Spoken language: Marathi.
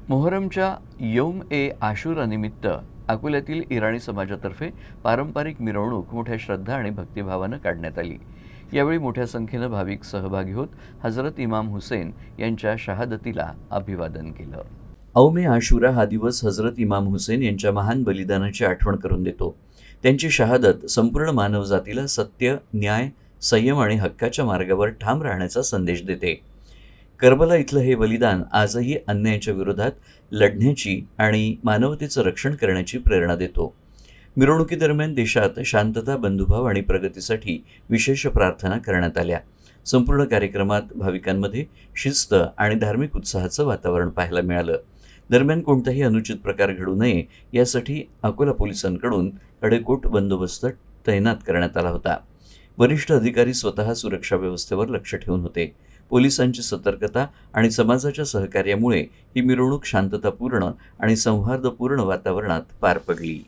मोहरमच्या यौम ए आशुरानिमित्त अकोल्यातील इराणी समाजातर्फे पारंपरिक मिरवणूक मोठ्या श्रद्धा आणि भक्तिभावानं काढण्यात आली। यावेळी मोठ्या संख्येनं भाविक सहभागी होत हजरत इमाम हुसेन यांच्या शहादतीला अभिवादन केलं। यौम ए आशुरा हा दिवस हजरत इमाम हुसेन यांच्या महान बलिदानाची आठवण करून देतो। त्यांची शहादत संपूर्ण मानवजातीला सत्य, न्याय, संयम आणि हक्काच्या मार्गावर ठाम राहण्याचा संदेश देते। करबला इथलं हे बलिदान आजही अन्यायाच्या विरोधात लढण्याची आणि मानवतेचं रक्षण करण्याची प्रेरणा देतो। मिरवणुकीदरम्यान देशात शांतता, बंधुभाव आणि प्रगतीसाठी विशेष प्रार्थना करण्यात आल्या। संपूर्ण कार्यक्रमात भाविकांमध्ये शिस्त आणि धार्मिक उत्साहाचं वातावरण पाहायला मिळालं। दरम्यान कोणताही अनुचित प्रकार घडू नये यासाठी अकोला पोलिसांकडून कडेकोट बंदोबस्त तैनात करण्यात आला होता। वरिष्ठ अधिकारी स्वतः सुरक्षा व्यवस्थेवर लक्ष ठेवून होते। पोलिसांची सतर्कता आणि समाजाच्या सहकार्यामुळे ही मिरवणूक शांततापूर्ण आणि सौहार्दपूर्ण वातावरणात पार पडली।